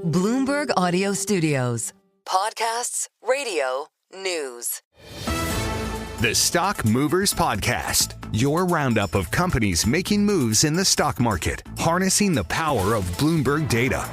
Bloomberg Audio Studios. Podcasts, radio, news. The Stock Movers Podcast, your roundup of companies making moves in the stock market, harnessing the power of Bloomberg data.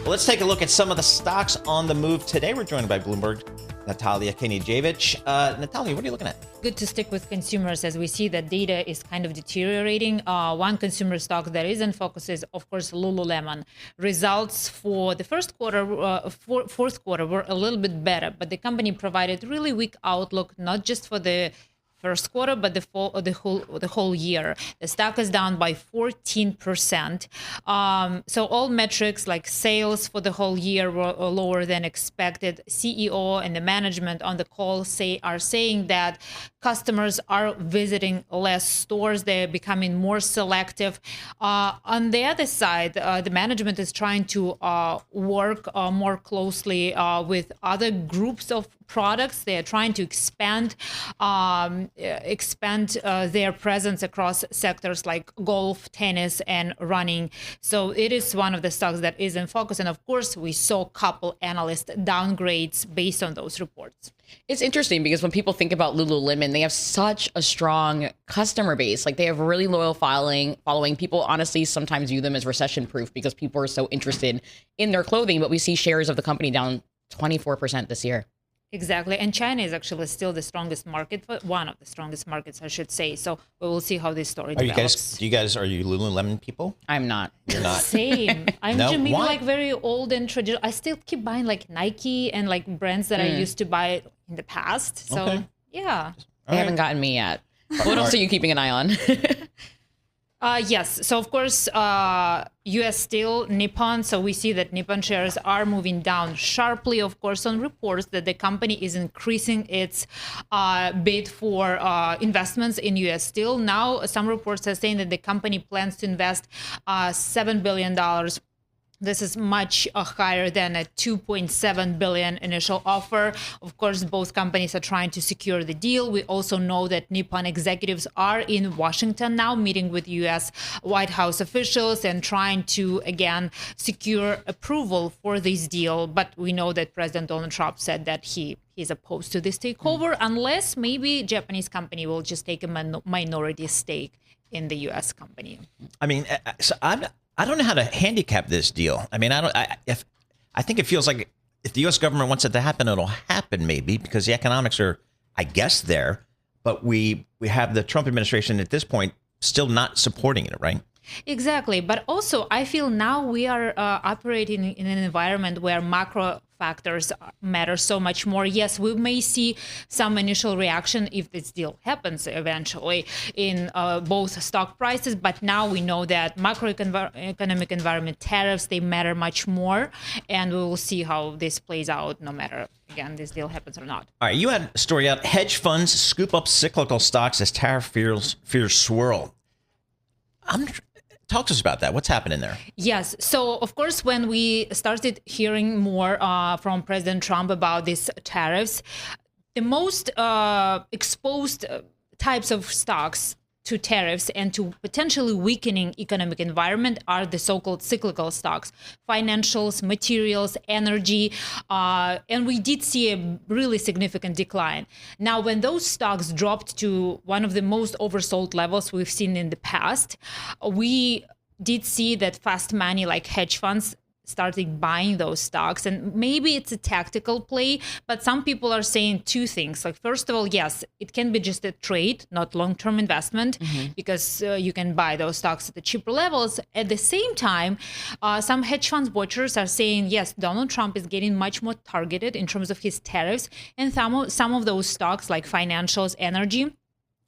Let's take a look at some of the stocks on the move today. We're joined by Bloomberg Natalia Kenijevic. Natalia, what are you looking at? Good to stick with consumers as we see that data is kind of deteriorating. One consumer stock that is in focus is, of course, Lululemon. Results for the first quarter, fourth quarter were a little bit better, but the company provided really weak outlook, not just for the first quarter, but the whole year. The stock is down by 14%. So all metrics like sales for the whole year were lower than expected. CEO and the management on the call are saying that customers are visiting less stores. They're becoming more selective. On the other side, the management is trying to work more closely with other groups of products. They are trying to expand their presence across sectors like golf, tennis, and running. So it is one of the stocks that is in focus. And of course, we saw a couple analyst downgrades based on those reports. It's interesting because when people think about Lululemon, they have such a strong customer base. Like they have really loyal following. People honestly sometimes view them as recession proof because people are so interested in their clothing. But we see shares of the company down 24% this year. Exactly. And China is actually still the strongest market, one of the strongest markets, I should say. So we will see how this story develops. Are you Lululemon people? I'm not. You're not? Same. I'm No? maybe Why? like very old and traditional. I still keep buying like Nike and like brands that I used to buy in the past. So Okay. yeah. They haven't gotten me yet. What else are you keeping an eye on? Yes. So, of course, U.S. Steel, Nippon. So we see that Nippon shares are moving down sharply, of course, on reports that the company is increasing its bid for investments in U.S. Steel. Now, some reports are saying that the company plans to invest $7 billion. This is much higher than a $2.7 billion initial offer. Of course, both companies are trying to secure the deal. We also know that Nippon executives are in Washington now, meeting with U.S. White House officials and trying to, again, secure approval for this deal. But we know that President Donald Trump said that he's opposed to this takeover, unless maybe Japanese company will just take a minority stake in the U.S. company. I mean, I don't know how to handicap this deal. I mean, I think it feels like if the U.S. government wants it to happen, it'll happen maybe because the economics are, I guess, there. But we have the Trump administration at this point still not supporting it, right? Exactly. But also, I feel now we are operating in an environment where macro factors matter so much more. Yes, we may see some initial reaction if this deal happens eventually in both stock prices. But now we know that macroeconomic environment, tariffs, they matter much more. And we will see how this plays out no matter, again, this deal happens or not. All right. You had a story out. Hedge funds scoop up cyclical stocks as tariff fears swirl. Talk to us about that. What's happening there? Yes. So, of course, when we started hearing more from President Trump about these tariffs, the most exposed types of stocks to tariffs and to potentially weakening economic environment are the so-called cyclical stocks, financials, materials, energy, and we did see a really significant decline. Now, when those stocks dropped to one of the most oversold levels we've seen in the past, we did see that fast money like hedge funds started buying those stocks. And maybe it's a tactical play, but some people are saying two things. Like, first of all, yes, it can be just a trade, not long-term investment, because you can buy those stocks at the cheaper levels. At the same time, some hedge funds watchers are saying, yes, Donald Trump is getting much more targeted in terms of his tariffs. And some of those stocks like financials, energy,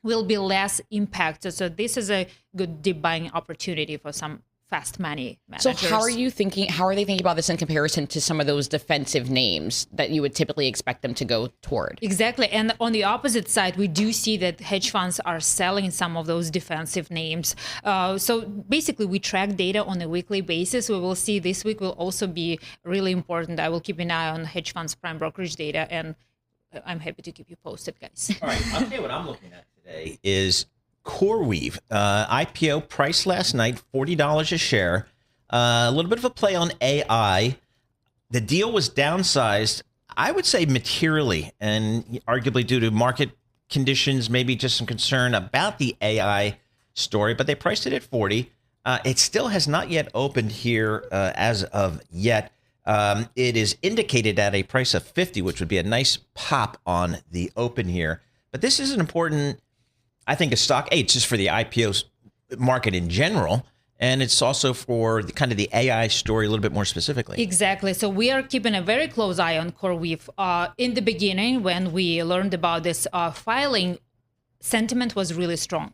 will be less impacted. So this is a good deep buying opportunity for some fast money managers. So how are they thinking about this in comparison to some of those defensive names that you would typically expect them to go toward? Exactly. And on the opposite side, we do see that hedge funds are selling some of those defensive names. So basically, we track data on a weekly basis. We will see this week will also be really important. I will keep an eye on hedge funds prime brokerage data, and I'm happy to keep you posted, guys. All right. I'll tell you what I'm looking at today is CoreWeave, IPO price last night, $40 a share. A little bit of a play on AI. The deal was downsized, I would say materially, and arguably due to market conditions, maybe just some concern about the AI story, but they priced it at 40. It still has not yet opened here as of yet. It is indicated at a price of 50, which would be a nice pop on the open here. But this is an important, I think, a stock. It's just for the IPO market in general. And it's also for the kind of the AI story a little bit more specifically. Exactly. So we are keeping a very close eye on CoreWeave. In the beginning, when we learned about this filing, sentiment was really strong.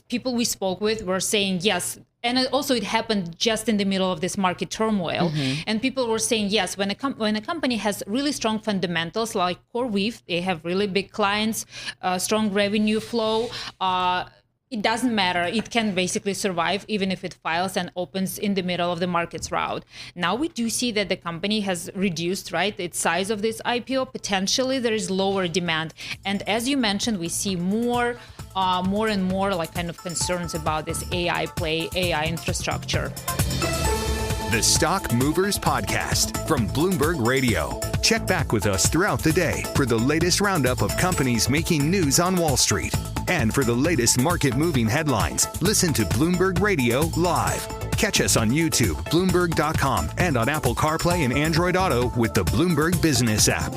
People we spoke with were saying yes. And it happened just in the middle of this market turmoil. Mm-hmm. And people were saying, yes, when a company has really strong fundamentals like CoreWeave, they have really big clients, strong revenue flow, it doesn't matter. It can basically survive even if it files and opens in the middle of the market's route. Now we do see that the company has reduced, right, its size of this IPO. Potentially there is lower demand. And as you mentioned, we see more and more like kind of concerns about this AI play, AI infrastructure. The Stock Movers Podcast from Bloomberg Radio. Check back with us throughout the day for the latest roundup of companies making news on Wall Street. And for the latest market-moving headlines, listen to Bloomberg Radio live. Catch us on YouTube, Bloomberg.com, and on Apple CarPlay and Android Auto with the Bloomberg Business app.